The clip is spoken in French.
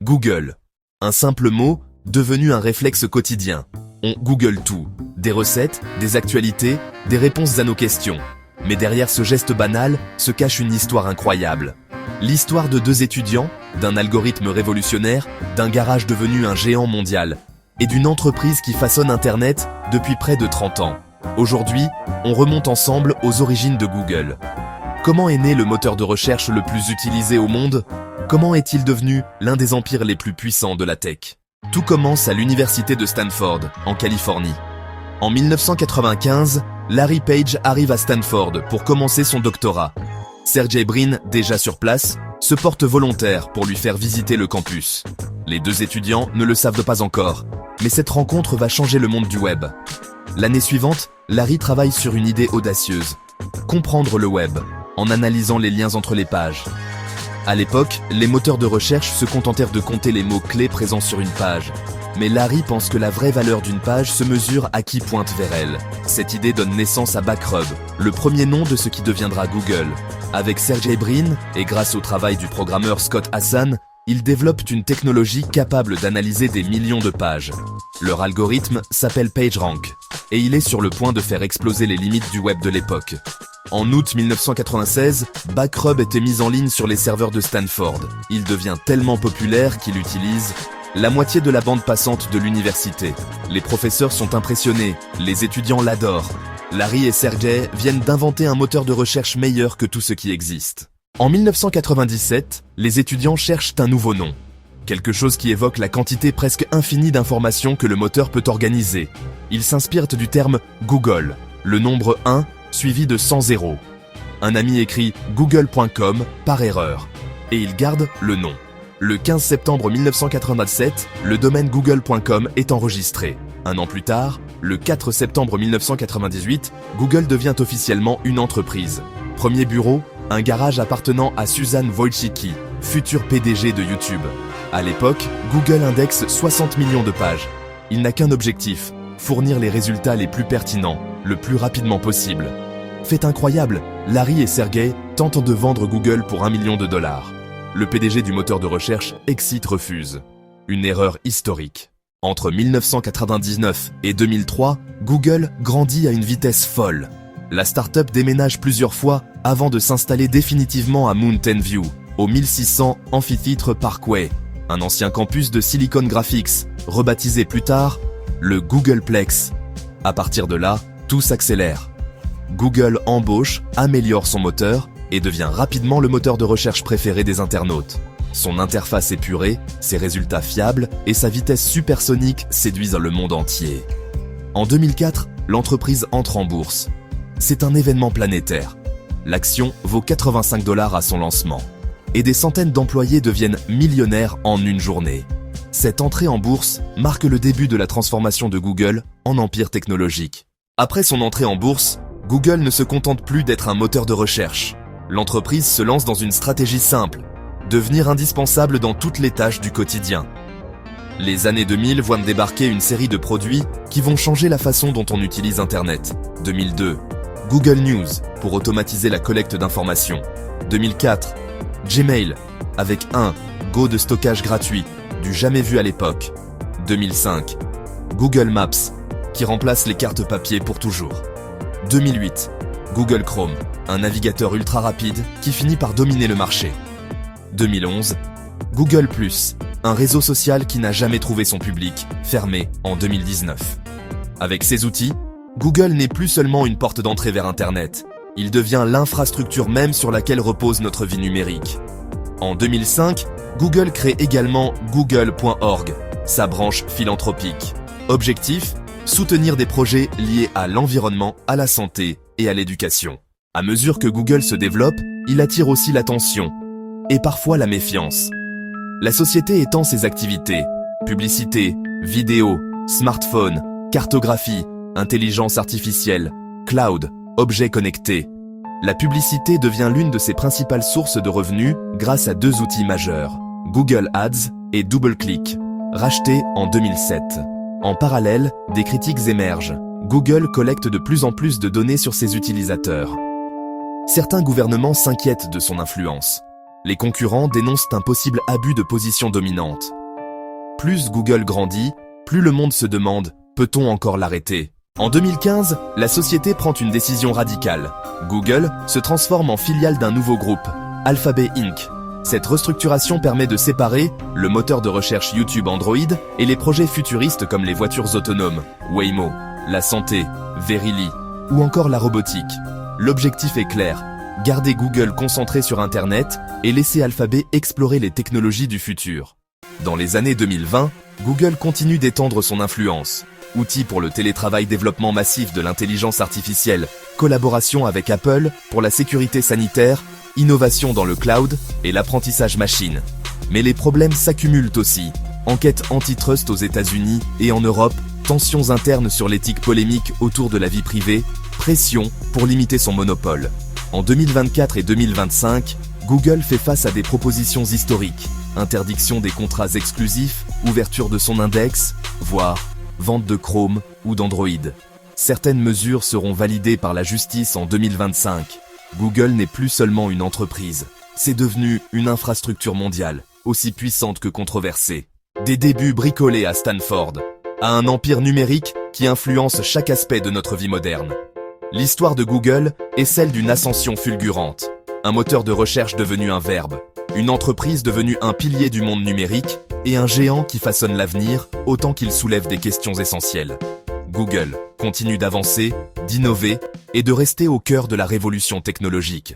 Google. Un simple mot, devenu un réflexe quotidien. On Google tout. Des recettes, des actualités, des réponses à nos questions. Mais derrière ce geste banal se cache une histoire incroyable. L'histoire de deux étudiants, d'un algorithme révolutionnaire, d'un garage devenu un géant mondial, et d'une entreprise qui façonne Internet depuis près de 30 ans. Aujourd'hui, on remonte ensemble aux origines de Google. Comment est né le moteur de recherche le plus utilisé au monde? Comment est-il devenu l'un des empires les plus puissants de la tech? Tout commence à l'université de Stanford, en Californie. En 1995, Larry Page arrive à Stanford pour commencer son doctorat. Sergey Brin, déjà sur place, se porte volontaire pour lui faire visiter le campus. Les deux étudiants ne le savent pas encore, mais cette rencontre va changer le monde du web. L'année suivante, Larry travaille sur une idée audacieuse. Comprendre le web, en analysant les liens entre les pages. À l'époque, les moteurs de recherche se contentèrent de compter les mots-clés présents sur une page. Mais Larry pense que la vraie valeur d'une page se mesure à qui pointe vers elle. Cette idée donne naissance à Backrub, le premier nom de ce qui deviendra Google. Avec Sergey Brin, et grâce au travail du programmeur Scott Hassan, ils développent une technologie capable d'analyser des millions de pages. Leur algorithme s'appelle PageRank, et il est sur le point de faire exploser les limites du web de l'époque. En août 1996, Backrub était mis en ligne sur les serveurs de Stanford. Il devient tellement populaire qu'il utilise la moitié de la bande passante de l'université. Les professeurs sont impressionnés, les étudiants l'adorent. Larry et Sergey viennent d'inventer un moteur de recherche meilleur que tout ce qui existe. En 1997, les étudiants cherchent un nouveau nom. Quelque chose qui évoque la quantité presque infinie d'informations que le moteur peut organiser. Ils s'inspirent du terme Google, le nombre 1 suivi de 100 zéros. Un ami écrit google.com par erreur, et il garde le nom. Le 15 septembre 1997, le domaine google.com est enregistré. Un an plus tard, le 4 septembre 1998, Google devient officiellement une entreprise. Premier bureau, un garage appartenant à Susan Wojcicki, futur PDG de YouTube. À l'époque, Google indexe 60 millions de pages. Il n'a qu'un objectif, fournir les résultats les plus pertinents, le plus rapidement possible. Fait incroyable, Larry et Sergey tentent de vendre Google pour $1 million. Le PDG du moteur de recherche, Excite, refuse. Une erreur historique. Entre 1999 et 2003, Google grandit à une vitesse folle. La start-up déménage plusieurs fois avant de s'installer définitivement à Mountain View, au 1600 Amphitheatre Parkway, un ancien campus de Silicon Graphics, rebaptisé plus tard le Googleplex. À partir de là, tout s'accélère. Google embauche, améliore son moteur et devient rapidement le moteur de recherche préféré des internautes. Son interface épurée, ses résultats fiables et sa vitesse supersonique séduisent le monde entier. En 2004, l'entreprise entre en bourse. C'est un événement planétaire. L'action vaut $85 à son lancement. Et des centaines d'employés deviennent millionnaires en une journée. Cette entrée en bourse marque le début de la transformation de Google en empire technologique. Après son entrée en bourse, Google ne se contente plus d'être un moteur de recherche. L'entreprise se lance dans une stratégie simple, devenir indispensable dans toutes les tâches du quotidien. Les années 2000 voient débarquer une série de produits qui vont changer la façon dont on utilise Internet. 2002, Google News pour automatiser la collecte d'informations. 2004, Gmail avec 1 Go de stockage gratuit, du jamais vu à l'époque. 2005, Google Maps qui remplace les cartes papier pour toujours. 2008, Google Chrome, un navigateur ultra rapide qui finit par dominer le marché. 2011, Google+, un réseau social qui n'a jamais trouvé son public, fermé en 2019. Avec ces outils, Google n'est plus seulement une porte d'entrée vers Internet, il devient l'infrastructure même sur laquelle repose notre vie numérique. En 2005, Google crée également Google.org, sa branche philanthropique. Objectif, soutenir des projets liés à l'environnement, à la santé et à l'éducation. À mesure que Google se développe, il attire aussi l'attention et parfois la méfiance. La société étend ses activités, publicité, vidéo, smartphone, cartographie, intelligence artificielle, cloud, objets connectés. La publicité devient l'une de ses principales sources de revenus grâce à deux outils majeurs, Google Ads et DoubleClick, rachetés en 2007. En parallèle, des critiques émergent. Google collecte de plus en plus de données sur ses utilisateurs. Certains gouvernements s'inquiètent de son influence. Les concurrents dénoncent un possible abus de position dominante. Plus Google grandit, plus le monde se demande, peut-on encore l'arrêter ? En 2015, la société prend une décision radicale. Google se transforme en filiale d'un nouveau groupe, Alphabet Inc. Cette restructuration permet de séparer le moteur de recherche YouTube Android et les projets futuristes comme les voitures autonomes, Waymo, la santé, Verily, ou encore la robotique. L'objectif est clair, garder Google concentré sur Internet et laisser Alphabet explorer les technologies du futur. Dans les années 2020, Google continue d'étendre son influence. Outils pour le télétravail, développement massif de l'intelligence artificielle, collaboration avec Apple pour la sécurité sanitaire, innovation dans le cloud et l'apprentissage machine. Mais les problèmes s'accumulent aussi. Enquête antitrust aux États-Unis et en Europe, tensions internes sur l'éthique polémique autour de la vie privée, pression pour limiter son monopole. En 2024 et 2025, Google fait face à des propositions historiques. Interdiction des contrats exclusifs, ouverture de son index, voire vente de Chrome ou d'Android. Certaines mesures seront validées par la justice en 2025. Google n'est plus seulement une entreprise, c'est devenu une infrastructure mondiale, aussi puissante que controversée. Des débuts bricolés à Stanford, à un empire numérique qui influence chaque aspect de notre vie moderne. L'histoire de Google est celle d'une ascension fulgurante, un moteur de recherche devenu un verbe, une entreprise devenue un pilier du monde numérique et un géant qui façonne l'avenir autant qu'il soulève des questions essentielles. Google continue d'avancer, d'innover et de rester au cœur de la révolution technologique.